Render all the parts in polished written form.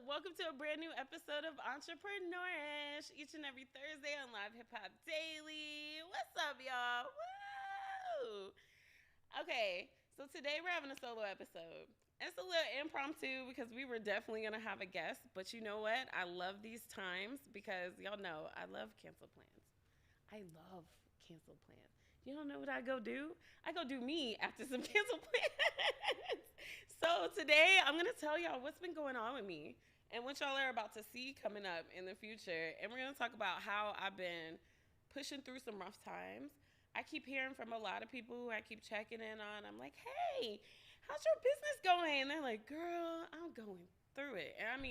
Welcome to a brand new episode of Entrepreneurship. Each and every Thursday on Live Hip Hop Daily. What's up, y'all? Woo! Okay, so today we're having a solo episode. It's a little impromptu because we were definitely going to have a guest, but you know what? I love these times because y'all know I love cancel plans. I love cancel plans. You don't know what I go do? I go do me after some cancel plans. So today I'm going to tell y'all what's been going on with me and what y'all are about to see coming up in the future. And we're going to talk about how I've been pushing through some rough times. I keep hearing from a lot of people who I keep checking in on. I'm like, hey, how's your business going? And they're like, girl, I'm going through it. And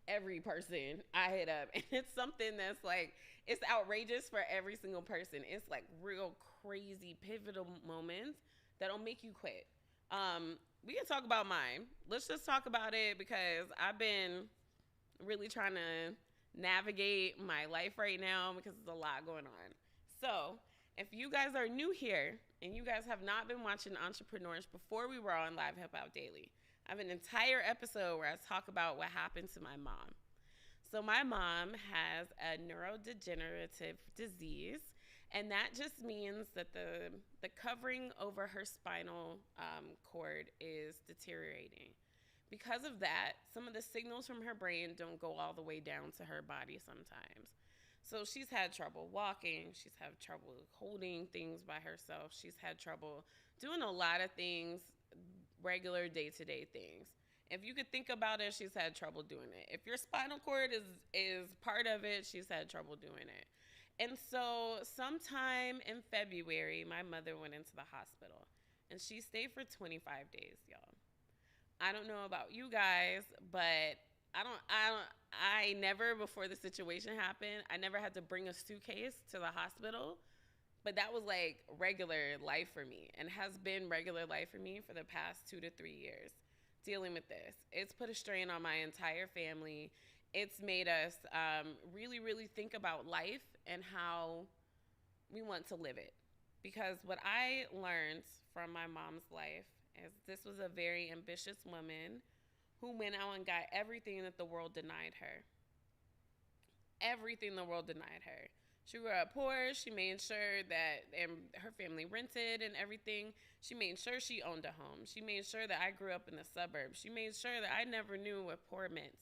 every person I hit up, and it's something that's like, it's outrageous for every single person. It's like real crazy pivotal moments that'll make you quit. We can talk about mine. Let's just talk about it because I've been really trying to navigate my life right now because there's a lot going on. So if you guys are new here and you guys have not been watching Entrepreneurs before we were on Live Hip Hop Daily, I have an entire episode where I talk about what happened to my mom. So my mom has a neurodegenerative disease, and that just means that the covering over her spinal cord is deteriorating. Because of that, some of the signals from her brain don't go all the way down to her body sometimes. So she's had trouble walking. She's had trouble holding things by herself. She's had trouble doing a lot of things, regular day-to-day things. If you could think about it, she's had trouble doing it. If your spinal cord is part of it, she's had trouble doing it. And so sometime in February, my mother went into the hospital, and she stayed for 25 days, y'all. I don't know about you guys, but I never, before the situation happened, I never had to bring a suitcase to the hospital. But that was like regular life for me, and has been regular life for me for the past 2 to 3 years dealing with this. It's put a strain on my entire family. It's made us really, really think about life and how we want to live it. Because what I learned from my mom's life is this was a very ambitious woman who went out and got everything that the world denied her. Everything the world denied her. She grew up poor. She made sure that her family rented and everything. She made sure she owned a home. She made sure that I grew up in the suburbs. She made sure that I never knew what poor meant.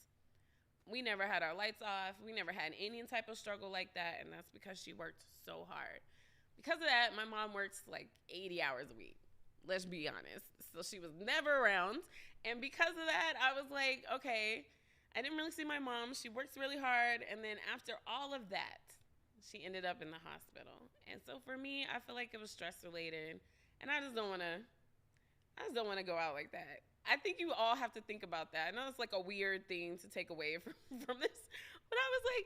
We never had our lights off. We never had any type of struggle like that, and that's because she worked so hard. Because of that, my mom works like 80 hours a week. Let's be honest. So she was never around, and because of that, I was like, okay, I didn't really see my mom. She works really hard, and then after all of that, she ended up in the hospital. And so for me, I feel like it was stress related, and I just don't want to go out like that. I think you all have to think about that. I know it's like a weird thing to take away from this, but I was like,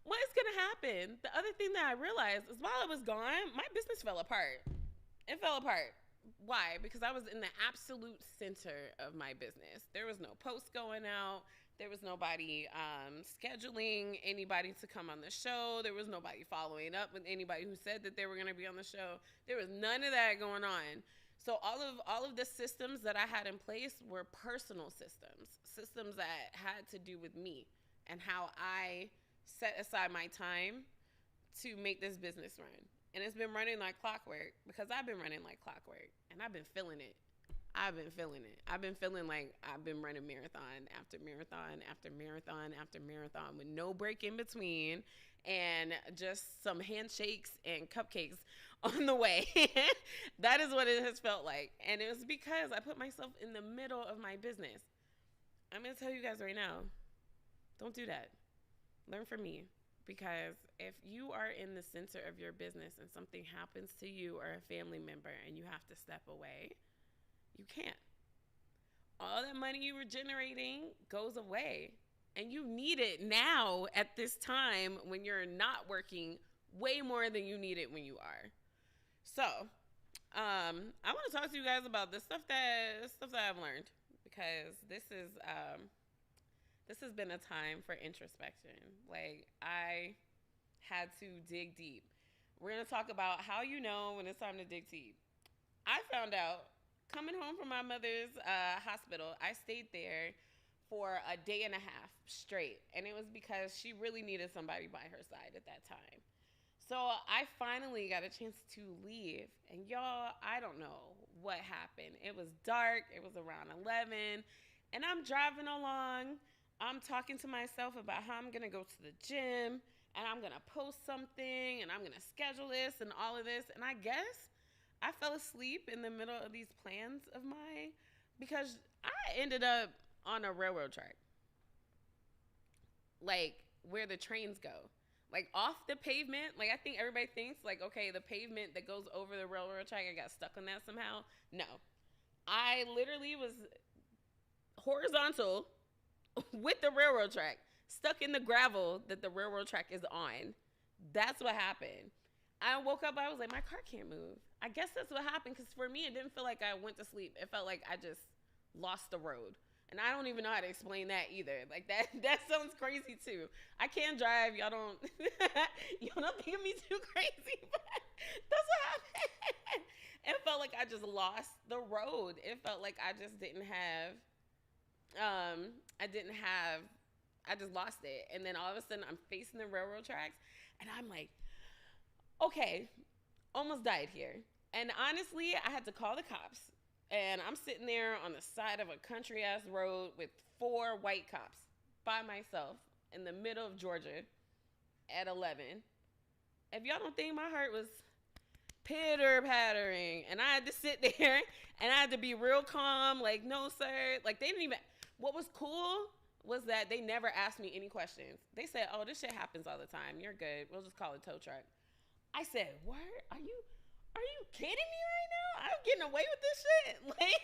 what is going to happen? The other thing that I realized is while I was gone, my business fell apart. It fell apart. Why? Because I was in the absolute center of my business. There was no post going out. There was nobody scheduling anybody to come on the show. There was nobody following up with anybody who said that they were going to be on the show. There was none of that going on. So all of the systems that I had in place were personal systems that had to do with me and how I set aside my time to make this business run. And it's been running like clockwork because I've been running like clockwork, and I've been feeling it. I've been feeling like I've been running marathon after marathon after marathon after marathon with no break in between and just some handshakes and cupcakes on the way. That is what it has felt like. And it was because I put myself in the middle of my business. I'm going to tell you guys right now, don't do that. Learn from me. Because if you are in the center of your business and something happens to you or a family member and you have to step away, you can't. All that money you were generating goes away. And you need it now at this time when you're not working way more than you need it when you are. So I want to talk to you guys about the stuff that I've learned, because this has been a time for introspection. Like, I had to dig deep. We're going to talk about how you know when it's time to dig deep. I found out coming home from my mother's hospital. I stayed there for a day and a half straight. And it was because she really needed somebody by her side at that time. So I finally got a chance to leave. And y'all, I don't know what happened. It was dark. It was around 11. And I'm driving along. I'm talking to myself about how I'm going to go to the gym and I'm going to post something and I'm going to schedule this and all of this. And I guess I fell asleep in the middle of these plans of mine because I ended up on a railroad track, like where the trains go, like off the pavement. Like I think everybody thinks like, okay, the pavement that goes over the railroad track, I got stuck on that somehow. No, I literally was horizontal with the railroad track, stuck in the gravel that the railroad track is on. That's what happened. I woke up, I was like, my car can't move. I guess that's what happened, because for me, it didn't feel like I went to sleep. It felt like I just lost the road. And I don't even know how to explain that either. Like that sounds crazy too. I can't drive. Y'all don't think of me too crazy, but that's what happened. It felt like I just lost the road. It felt like I just didn't have I just lost it. And then all of a sudden I'm facing the railroad tracks and I'm like, okay, almost died here. And honestly, I had to call the cops. And I'm sitting there on the side of a country ass road with 4 white cops by myself in the middle of Georgia at 11. If y'all don't think my heart was pitter pattering, and I had to sit there and I had to be real calm, like, no, sir. Like, they didn't even. What was cool was that they never asked me any questions. They said, oh, this shit happens all the time. You're good. We'll just call a tow truck. I said, what? Are you kidding me right now? I'm getting away with this shit. Like,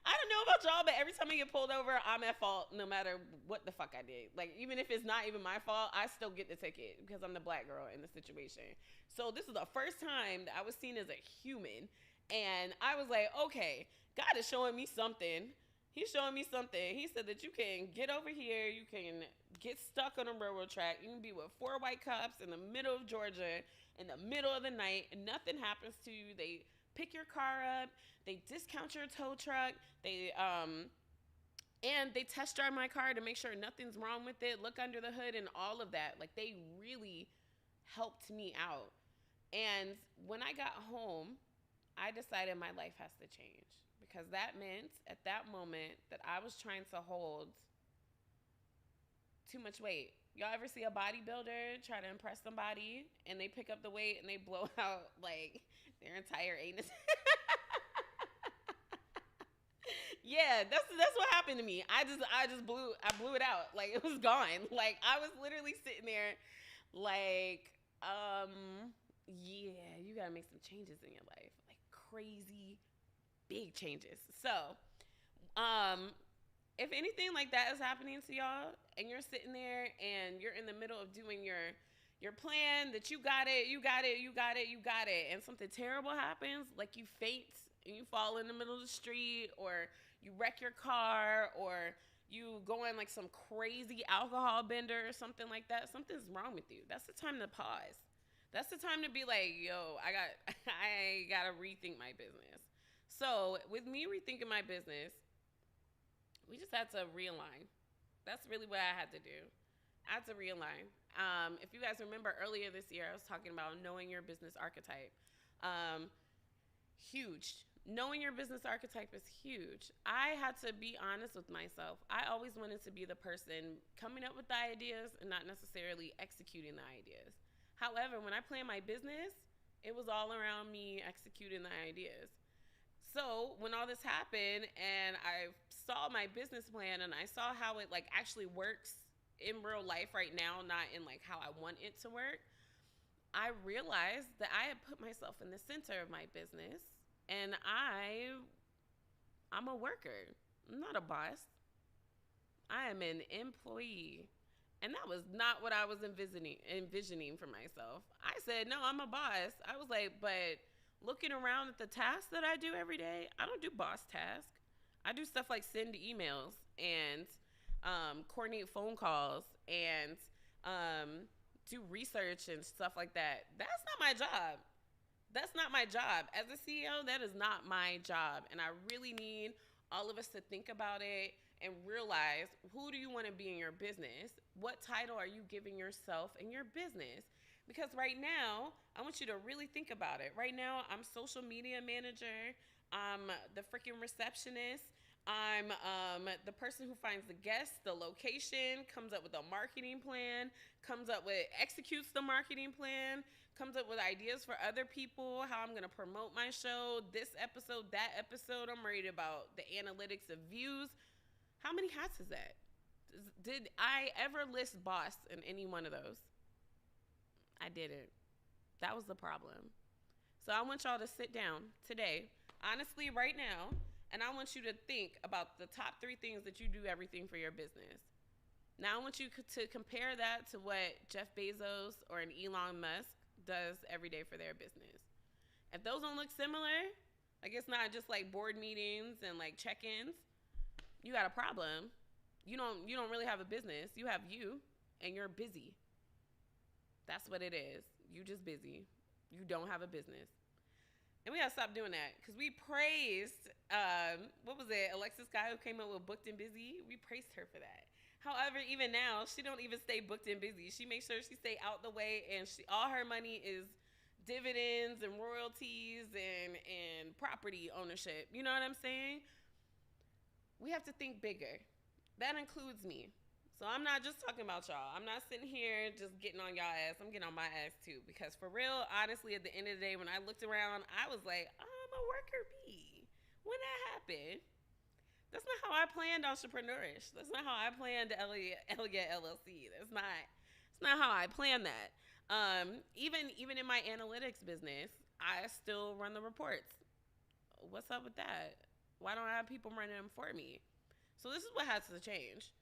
I don't know about y'all, but every time I get pulled over, I'm at fault no matter what the fuck I did. Like, even if it's not even my fault, I still get the ticket because I'm the black girl in the situation. So this is the first time that I was seen as a human. And I was like, okay, God is showing me something. He's showing me something. He said that you can get over here. You can get stuck on a railroad track. You can be with 4 white cops in the middle of Georgia in the middle of the night and nothing happens to you. They pick your car up. They discount your tow truck. And they test drive my car to make sure nothing's wrong with it. Look under the hood and all of that. Like, they really helped me out. And when I got home, I decided my life has to change. Because that meant, at that moment, that I was trying to hold too much weight. Y'all ever see a bodybuilder try to impress somebody, and they pick up the weight, and they blow out, like, their entire anus? Yeah, that's what happened to me. I blew it out. Like, it was gone. Like, I was literally sitting there, like, yeah, you gotta make some changes in your life. Like, crazy big changes. So, if anything like that is happening to y'all and you're sitting there and you're in the middle of doing your plan that you got it, and something terrible happens, like you faint and you fall in the middle of the street, or you wreck your car, or you go on like some crazy alcohol bender or something like that, something's wrong with you. That's the time to pause. That's the time to be like, yo, I gotta rethink my business. So with me rethinking my business, we just had to realign. That's really what I had to do. I had to realign. If you guys remember earlier this year, I was talking about knowing your business archetype. Huge. Knowing your business archetype is huge. I had to be honest with myself. I always wanted to be the person coming up with the ideas and not necessarily executing the ideas. However, when I planned my business, it was all around me executing the ideas. So when all this happened and I saw my business plan and I saw how it like actually works in real life right now, not in like how I want it to work, I realized that I had put myself in the center of my business, and I'm a worker. I'm not a boss. I am an employee. And that was not what I was envisioning for myself. I said, no, I'm a boss. I was like, but looking around at the tasks that I do every day, I don't do boss tasks. I do stuff like send emails and coordinate phone calls and do research and stuff like that. That's not my job. That's not my job. As a CEO, that is not my job. And I really need all of us to think about it and realize, who do you want to be in your business? What title are you giving yourself in your business? Because right now, I want you to really think about it. Right now, I'm social media manager. I'm the freaking receptionist. I'm the person who finds the guests, the location, comes up with a marketing plan, executes the marketing plan, comes up with ideas for other people, how I'm going to promote my show, this episode, that episode. I'm worried about the analytics of views. How many hats is that? Did I ever list boss in any one of those? I didn't. That was the problem. So I want y'all to sit down today, honestly, right now, and I want you to think about the top 3 things that you do everything for your business. Now I want you to compare that to what Jeff Bezos or an Elon Musk does every day for their business. If those don't look similar, like it's not just like board meetings and like check-ins, you got a problem. You don't really have a business. You have you, and you're busy. That's what it is. You just busy. You don't have a business. And we gotta stop doing that, because we praised, what was it, Alexis Guy, who came up with booked and busy? We praised her for that. However, even now, she don't even stay booked and busy. She makes sure she stay out the way, and all her money is dividends and royalties and property ownership. You know what I'm saying? We have to think bigger. That includes me. So I'm not just talking about y'all. I'm not sitting here just getting on y'all ass. I'm getting on my ass too. Because for real, honestly, at the end of the day, when I looked around, I was like, I'm a worker bee. When that happened, that's not how I planned Entrepreneurship. That's not how I planned Elegant LLC. That's not how I planned that. Even in my analytics business, I still run the reports. What's up with that? Why don't I have people running them for me? So this is what has to change.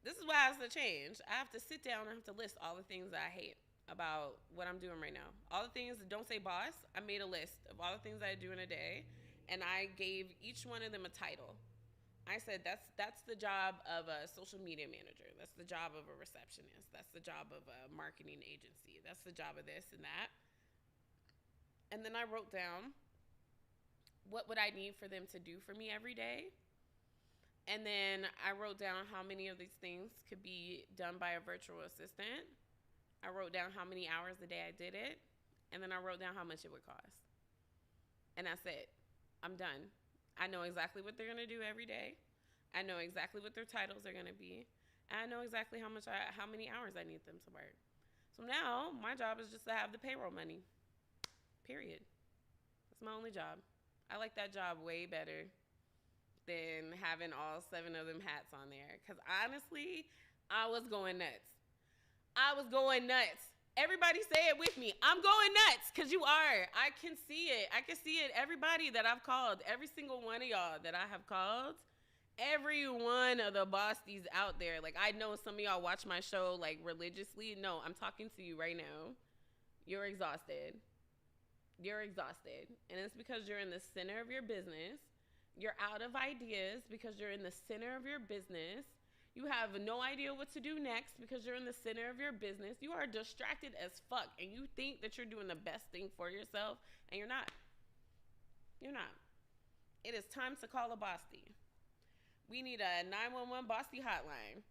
This is what has to change. I have to sit down and I have to list all the things that I hate about what I'm doing right now. All the things that don't say boss, I made a list of all the things I do in a day, and I gave each one of them a title. I said that's the job of a social media manager. That's the job of a receptionist. That's the job of a marketing agency. That's the job of this and that. And then I wrote down, what would I need for them to do for me every day? And then I wrote down how many of these things could be done by a virtual assistant. I wrote down how many hours a day I did it. And then I wrote down how much it would cost. And that's it. I'm done. I know exactly what they're going to do every day. I know exactly what their titles are going to be. And I know exactly how many hours I need them to work. So now my job is just to have the payroll money. Period. That's my only job. I like that job way better than having all 7 of them hats on there. Because honestly, I was going nuts. Everybody say it with me. I'm going nuts, because you are. I can see it. Everybody that I've called, every single one of y'all that I have called, every one of the bossies out there. Like, I know some of y'all watch my show, like, religiously. No, I'm talking to you right now. You're exhausted. And it's because you're in the center of your business. You're out of ideas because you're in the center of your business. You have no idea what to do next because you're in the center of your business. You are distracted as fuck, and you think that you're doing the best thing for yourself, and you're not. You're not. It is time to call a bossy. We need a 911 bossy hotline.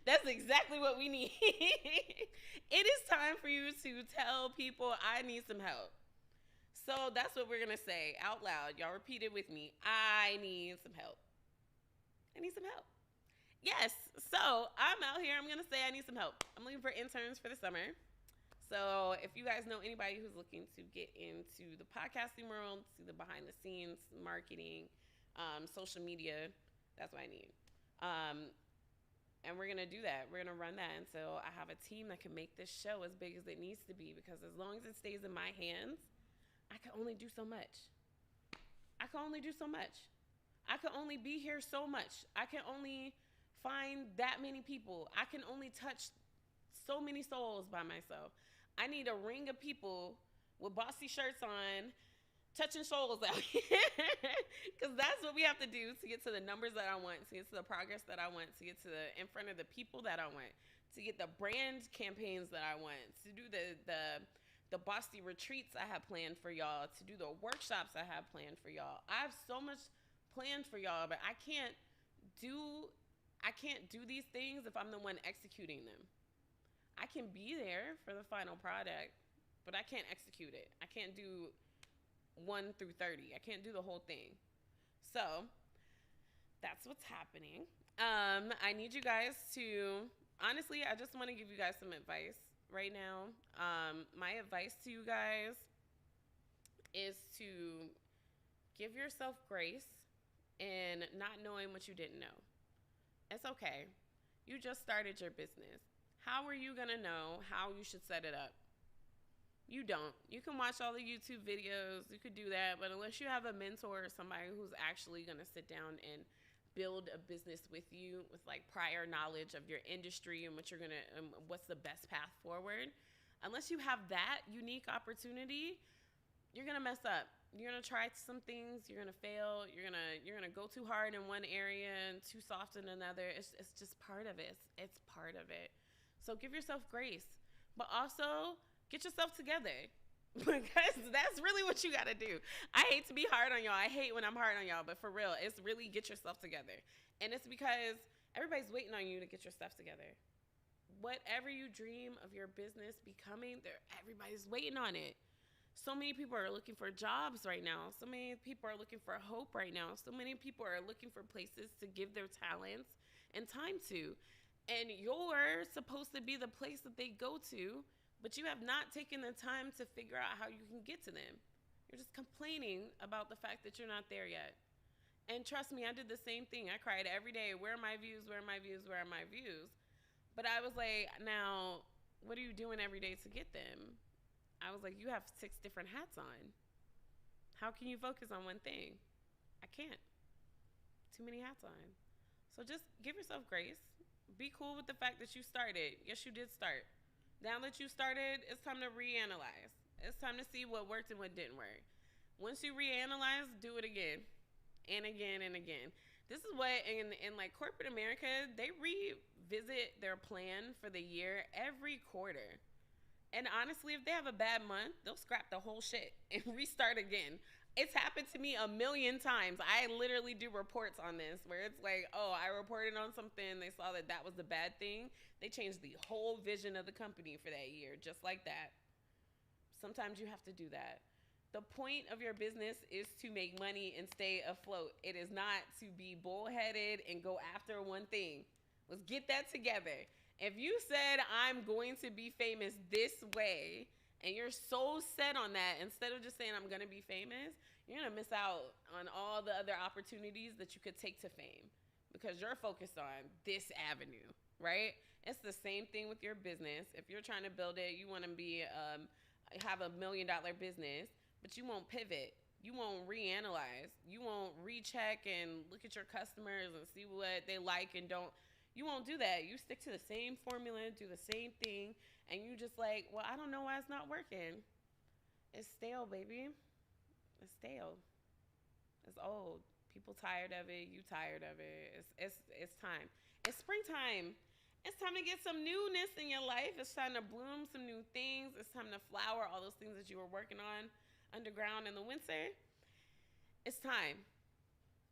That's exactly what we need. It is time for you to tell people, I need some help. So that's what we're going to say out loud. Y'all repeat it with me. I need some help. I need some help. Yes. So I'm out here. I'm going to say I need some help. I'm looking for interns for the summer. So if you guys know anybody who's looking to get into the podcasting world, see the behind the scenes, marketing, social media, that's what I need. And we're going to do that. We're going to run that until I have a team that can make this show as big as it needs to be, because as long as it stays in my hands, I can only do so much. I can only be here so much. I can only find that many people. I can only touch so many souls by myself. I need a ring of people with bossy shirts on, touching souls out here. Because that's what we have to do to get to the numbers that I want, to get to the progress that I want, to get to in front of the people that I want, to get the brand campaigns that I want, to do the bossy retreats I have planned for y'all, to do the workshops I have planned for y'all. I have so much planned for y'all, but I can't do these things if I'm the one executing them. I can be there for the final product, but I can't execute it. I can't do 1 through 30. I can't do the whole thing. So that's what's happening. I need you guys to, honestly, I just want to give you guys some advice right now. My advice to you guys is to give yourself grace in not knowing what you didn't know. It's okay. You just started your business. How are you going to know how you should set it up? You don't. You can watch all the YouTube videos. You could do that. But unless you have a mentor or somebody who's actually going to sit down and build a business with you with like prior knowledge of your industry and what you're going to, what's the best path forward. Unless you have that unique opportunity, you're going to mess up. You're going to try some things. You're going to fail. You're going to go too hard in one area and too soft in another. It's just part of it. It's part of it. So give yourself grace. But also, get yourself together, because that's really what you got to do. I hate to be hard on y'all. I hate when I'm hard on y'all, but for real, it's really get yourself together. And it's because everybody's waiting on you to get your stuff together. Whatever you dream of your business becoming, everybody's waiting on it. So many people are looking for jobs right now. So many people are looking for hope right now. So many people are looking for places to give their talents and time to. And you're supposed to be the place that they go to, but you have not taken the time to figure out how you can get to them. You're just complaining about the fact that you're not there yet. And trust me, I did the same thing. I cried every day. Where are my views? Where are my views? Where are my views? But I was like, now, what are you doing every day to get them? I was like, you have 6 different hats on. How can you focus on one thing? I can't. Too many hats on. So just give yourself grace. Be cool with the fact that you started. Yes, you did start. Now that you started, it's time to reanalyze. It's time to see what worked and what didn't work. Once you reanalyze, do it again and again and again. This is what in like corporate America, they revisit their plan for the year every quarter. And honestly, if they have a bad month, they'll scrap the whole shit and restart again. It's happened to me a million times. I literally do reports on this where it's like, oh, I reported on something. They saw that was the bad thing. They changed the whole vision of the company for that year, just like that. Sometimes you have to do that. The point of your business is to make money and stay afloat. It is not to be bullheaded and go after one thing. Let's get that together. If you said, I'm going to be famous this way, and you're so set on that, instead of just saying, I'm going to be famous, you're going to miss out on all the other opportunities that you could take to fame because you're focused on this avenue, right? It's the same thing with your business. If you're trying to build it, you want to be have $1 million business, but you won't pivot. You won't reanalyze. You won't recheck and look at your customers and see what they like and don't. You won't do that. You stick to the same formula, do the same thing, and you just like, well, I don't know why it's not working. It's stale, baby. It's stale. It's old. People tired of it. You tired of it. It's time. It's springtime. It's time to get some newness in your life. It's time to bloom some new things. It's time to flower all those things that you were working on underground in the winter. It's time.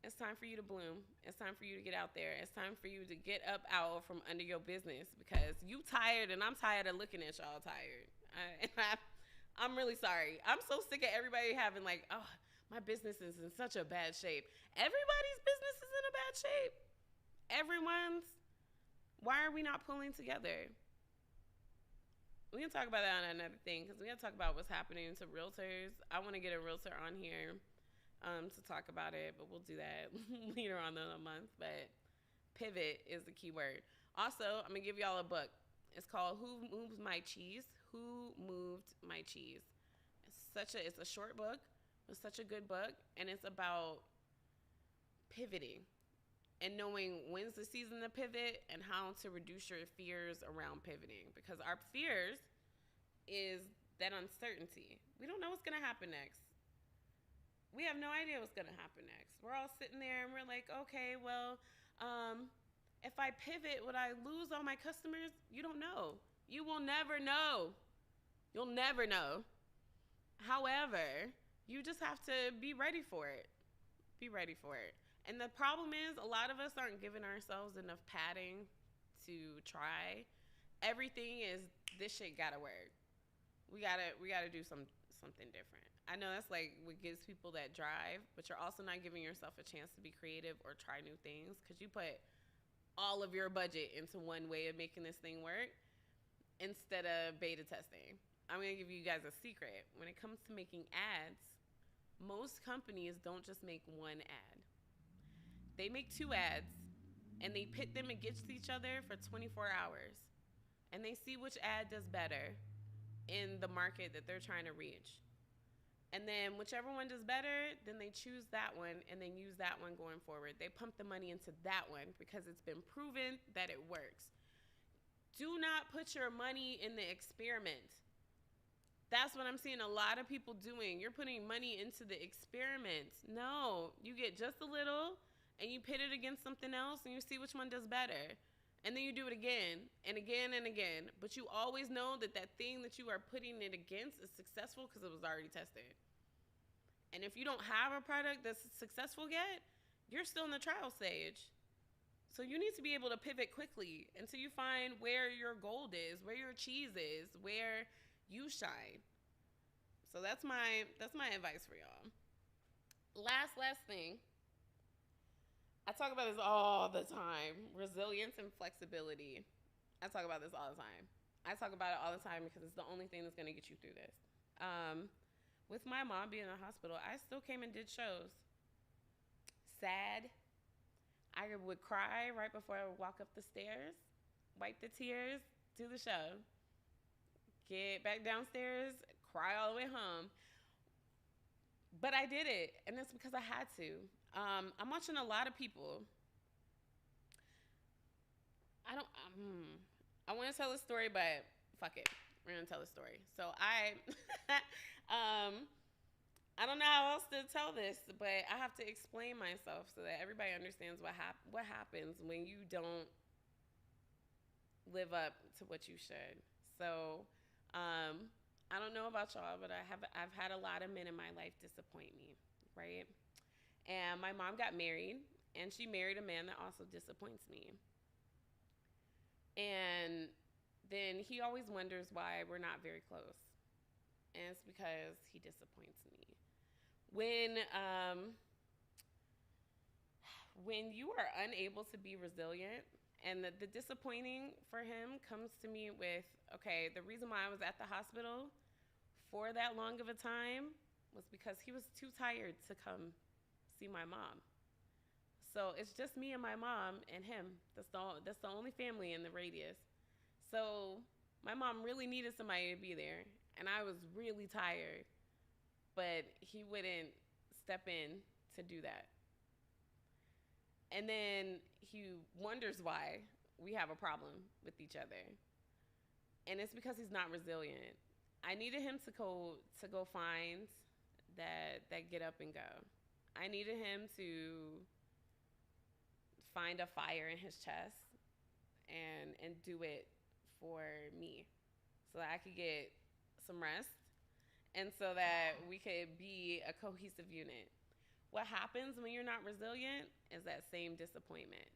It's time for you to bloom. It's time for you to get out there. It's time for you to get up out from under your business because you tired and I'm tired of looking at y'all tired. I'm really sorry. I'm so sick of everybody having like, oh, my business is in such a bad shape. Everybody's business is in a bad shape. Everyone's. Why are we not pulling together? We can talk about that on another thing because we got to talk about what's happening to realtors. I want to get a realtor on here to talk about it, but we'll do that later on in the month. But pivot is the key word. Also, I'm gonna give y'all a book. It's called Who Moved My Cheese? Who Moved My Cheese? It's a short book. It's such a good book, and it's about pivoting and knowing when's the season to pivot and how to reduce your fears around pivoting, because our fears is that uncertainty. We don't know what's gonna happen next. We have no idea what's going to happen next. We're all sitting there and we're like, okay, well, if I pivot, would I lose all my customers? You don't know. You will never know. You'll never know. However, you just have to be ready for it. Be ready for it. And the problem is, a lot of us aren't giving ourselves enough padding to try. Everything is, this shit gotta work. We gotta do something different. I know that's like what gives people that drive, but you're also not giving yourself a chance to be creative or try new things because you put all of your budget into one way of making this thing work instead of beta testing. I'm gonna give you guys a secret. When it comes to making ads, most companies don't just make one ad. They make two ads and they pit them against each other for 24 hours. And they see which ad does better in the market that they're trying to reach. And then whichever one does better, then they choose that one and then use that one going forward. They pump the money into that one because it's been proven that it works. Do not put your money in the experiment. That's what I'm seeing a lot of people doing. You're putting money into the experiment. No, you get just a little and you pit it against something else and you see which one does better. And then you do it again and again and again. But you always know that that thing that you are putting it against is successful because it was already tested. And if you don't have a product that's successful yet, you're still in the trial stage. So you need to be able to pivot quickly until you find where your gold is, where your cheese is, where you shine. So that's my advice for y'all. Last thing. I talk about this all the time. Resilience and flexibility. I talk about this all the time. I talk about it all the time because it's the only thing that's going to get you through this. With my mom being in the hospital, I still came and did shows. Sad. I would cry right before I would walk up the stairs, wipe the tears, do the show. Get back downstairs, cry all the way home. But I did it, and it's because I had to. I'm watching a lot of people. I want to tell a story, but fuck it. We're going to tell a story. So I don't know how else to tell this, but I have to explain myself so that everybody understands what happens when you don't live up to what you should. So I don't know about y'all, but I've had a lot of men in my life disappoint me, right? And my mom got married, and she married a man that also disappoints me. And then he always wonders why we're not very close. And it's because he disappoints me. When you are unable to be resilient, and the disappointing for him comes to me with, okay, the reason why I was at the hospital for that long of a time was because he was too tired to come see my mom. So it's just me and my mom and him. That's the only family in the radius. So my mom really needed somebody to be there, and I was really tired, but he wouldn't step in to do that. And then he wonders why we have a problem with each other. And it's because he's not resilient. I needed him to go find that get up and go. I needed him to find a fire in his chest and do it for me so that I could get some rest and so that we could be a cohesive unit. What happens when you're not resilient is that same disappointment.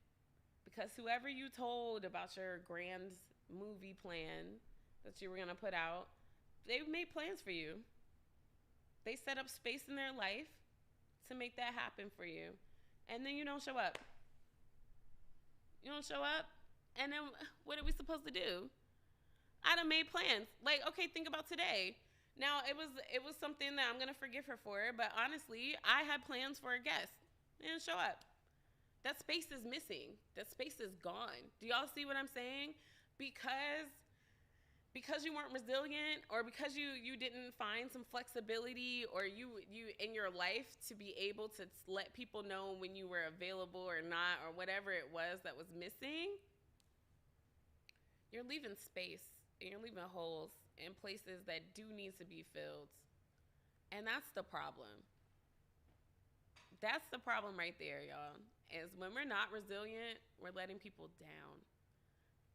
Because whoever you told about your grand movie plan that you were going to put out, they made plans for you. They set up space in their life to make that happen for you. And then you don't show up. You don't show up, and then what are we supposed to do? I done made plans. Like, okay, think about today. Now, it was something that I'm going to forgive her for, but honestly, I had plans for a guest. They didn't show up. That space is missing. That space is gone. Do y'all see what I'm saying? Because you weren't resilient, or because you didn't find some flexibility, or you in your life to be able to let people know when you were available or not, or whatever it was that was missing, you're leaving space and you're leaving holes in places that do need to be filled. And that's the problem. That's the problem right there, y'all, is when we're not resilient, we're letting people down.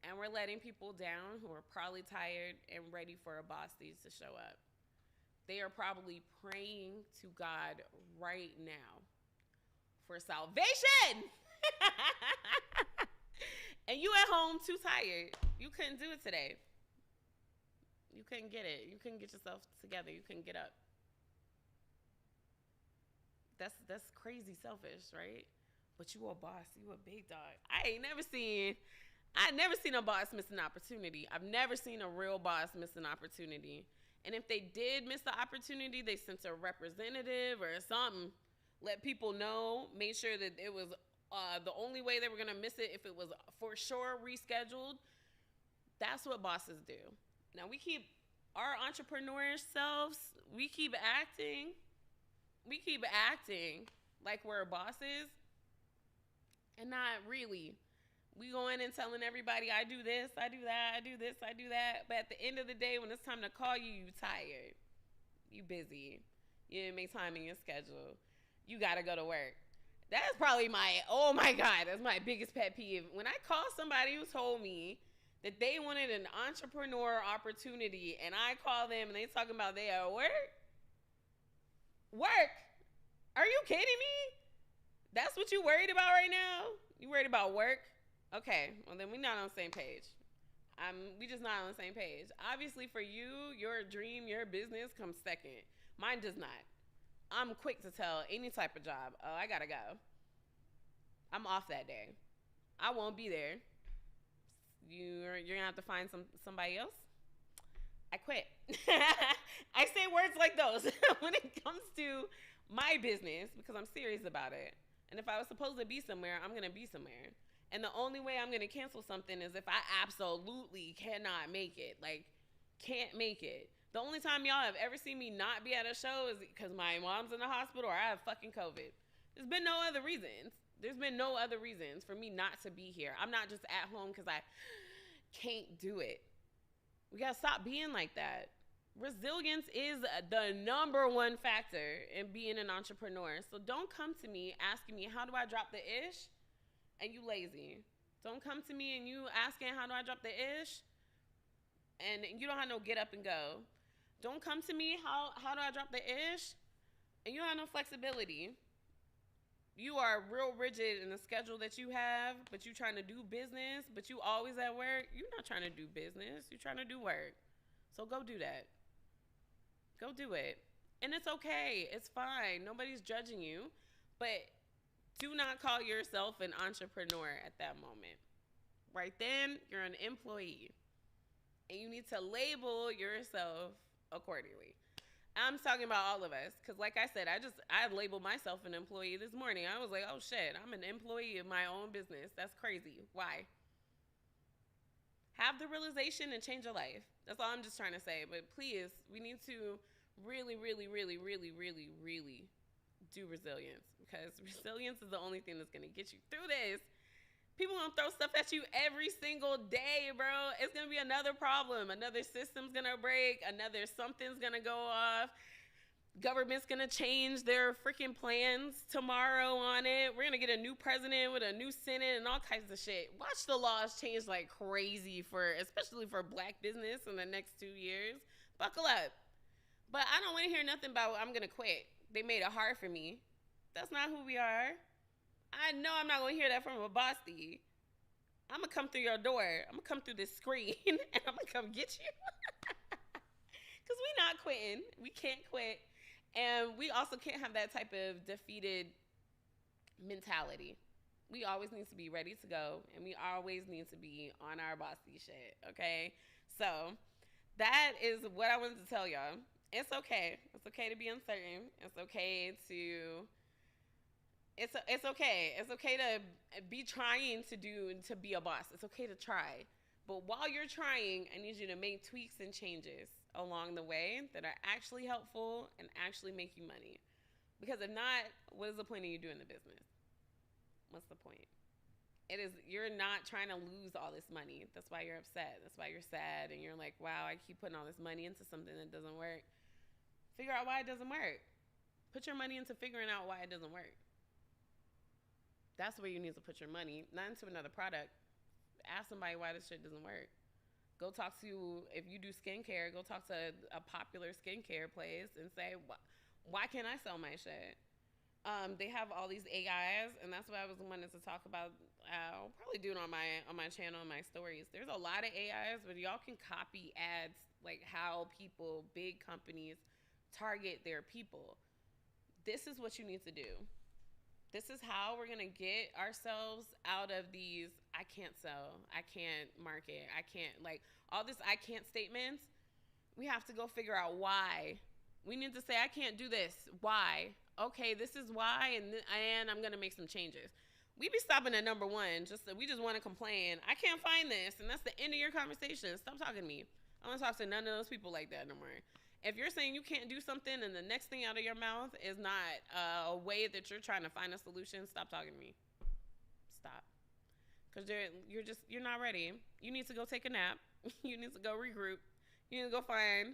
And we're letting people down who are probably tired and ready for a boss to show up. They are probably praying to God right now for salvation. And you at home too tired. You couldn't do it today. You couldn't get it. You couldn't get yourself together. You couldn't get up. That's crazy selfish, right? But you a boss. You a big dog. I never seen a boss miss an opportunity. I've never seen a real boss miss an opportunity. And if they did miss the opportunity, they sent a representative or something. Let people know. Made sure that it was the only way they were going to miss it if it was for sure rescheduled. That's what bosses do. Now, we keep our entrepreneur selves, we keep acting like we're bosses, and not really. We go in and telling everybody, I do this, I do that, I do this, I do that. But at the end of the day, when it's time to call you, you tired. You busy. You didn't make time in your schedule. You got to go to work. That's probably oh my God, that's my biggest pet peeve. When I call somebody who told me that they wanted an entrepreneur opportunity and I call them and they talking about they at work? Work? Are you kidding me? That's what you worried about right now? You worried about work? Okay, well then we're not on the same page. We just not on the same page. Obviously for you, your dream, your business comes second. Mine does not. I'm quick to tell any type of job, oh, I gotta go. I'm off that day. I won't be there. You're gonna have to find somebody else. I quit. I say words like those when it comes to my business because I'm serious about it. And if I was supposed to be somewhere, I'm gonna be somewhere. And the only way I'm gonna cancel something is if I absolutely cannot make it. Like, can't make it. The only time y'all have ever seen me not be at a show is because my mom's in the hospital or I have fucking COVID. There's been no other reasons. There's been no other reasons for me not to be here. I'm not just at home because I can't do it. We got to stop being like that. Resilience is the number one factor in being an entrepreneur. So don't come to me asking me, how do I drop the ish? And you lazy. Don't come to me and you asking, how do I drop the ish? And you don't have no get up and go. Don't come to me, how do I drop the ish? And you don't have no flexibility. You are real rigid in the schedule that you have, but you trying to do business, but you always at work. You're not trying to do business. You're trying to do work. So go do that. Go do it. And it's okay. It's fine. Nobody's judging you. But do not call yourself an entrepreneur at that moment. Right then, you're an employee. And you need to label yourself accordingly. I'm talking about all of us because, like I said, I labeled myself an employee this morning. I was like, oh, shit, I'm an employee of my own business. That's crazy. Why? Have the realization and change your life. That's all I'm just trying to say. But please, we need to really, really, really, really, really, really do resilience because resilience is the only thing that's going to get you through this. People gonna throw stuff at you every single day, bro. It's gonna be another problem. Another system's gonna break. Another something's gonna go off. Government's gonna change their freaking plans tomorrow on it. We're gonna get a new president with a new Senate and all kinds of shit. Watch the laws change like crazy especially for black business in the next 2 years. Buckle up. But I don't wanna hear nothing about I'm gonna quit. They made it hard for me. That's not who we are. I know I'm not going to hear that from a bossy. I'm going to come through your door. I'm going to come through this screen and I'm going to come get you. Because we're not quitting. We can't quit. And we also can't have that type of defeated mentality. We always need to be ready to go. And we always need to be on our bossy shit. Okay? So that is what I wanted to tell y'all. It's okay. It's okay to be uncertain. It's okay to... It's okay. It's okay to be trying to be a boss. It's okay to try. But while you're trying, I need you to make tweaks and changes along the way that are actually helpful and actually make you money. Because if not, what is the point of you doing the business? What's the point? You're not trying to lose all this money. That's why you're upset. That's why you're sad and you're like, wow, I keep putting all this money into something that doesn't work. Figure out why it doesn't work. Put your money into figuring out why it doesn't work. That's where you need to put your money, not into another product. Ask somebody why this shit doesn't work. Go talk to, if you do skincare, go talk to a popular skincare place and say, why can't I sell my shit? They have all these AIs, and that's what I was wanting to talk about. I'll probably do it on my channel and my stories. There's a lot of AIs, but y'all can copy ads, like how people, big companies, target their people. This is what you need to do. This is how we're gonna get ourselves out of these I can't sell, I can't market, I can't, like, all this I can't statements. We have to go figure out why. We need to say I can't do this. Why? Okay, this is why, and I'm gonna make some changes. We be stopping at number one. We just want to complain. I can't find this, and that's the end of your conversation. Stop talking to me. I don't talk to none of those people like that no more. If you're saying you can't do something, and the next thing out of your mouth is not a way that you're trying to find a solution, stop talking to me. Stop, because you're not ready. You need to go take a nap. You need to go regroup. You need to go find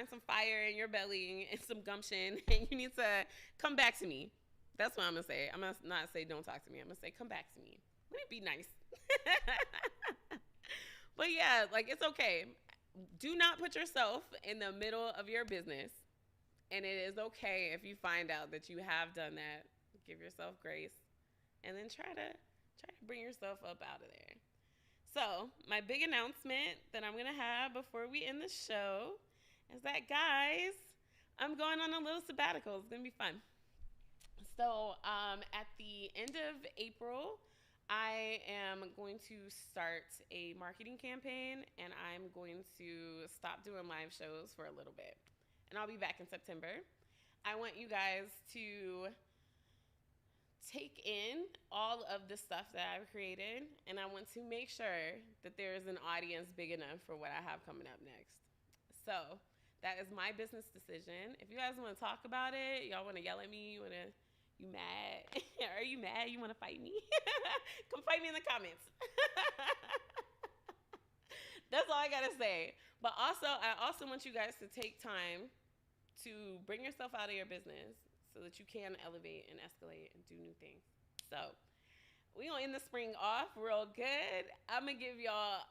some fire in your belly and some gumption, and you need to come back to me. That's what I'm going to say. I'm going to not say don't talk to me. I'm going to say come back to me. Let me be nice. But yeah, like, it's okay. Do not put yourself in the middle of your business. And it is okay if you find out that you have done that. Give yourself grace. And then try to bring yourself up out of there. So my big announcement that I'm going to have before we end the show is that, guys, I'm going on a little sabbatical. It's going to be fun. So at the end of April, I am going to start a marketing campaign, and I'm going to stop doing live shows for a little bit. And I'll be back in September. I want you guys to take in all of the stuff that I've created, and I want to make sure that there is an audience big enough for what I have coming up next. So that is my business decision. If you guys want to talk about it, y'all want to yell at me, you mad? Are you mad? You want to fight me? Come fight me in the comments. That's all I got to say. But also, I also want you guys to take time to bring yourself out of your business so that you can elevate and escalate and do new things. So we're going to end the spring off real good. I'm going to give y'all,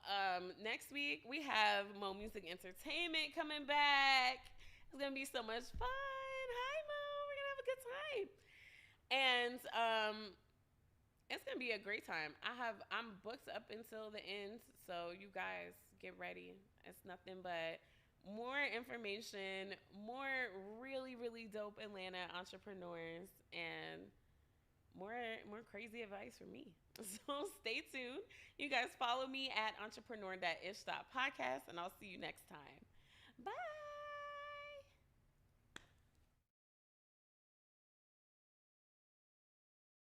next week, we have Mo Music Entertainment coming back. It's going to be so much fun. Hi, Mo. We're going to have a good time. And it's gonna be a great time. I'm booked up until the end, so you guys get ready. It's nothing but more information, more really, really dope Atlanta entrepreneurs, and more crazy advice from me. So stay tuned. You guys follow me at entrepreneur.ish.podcast, and I'll see you next time. Bye.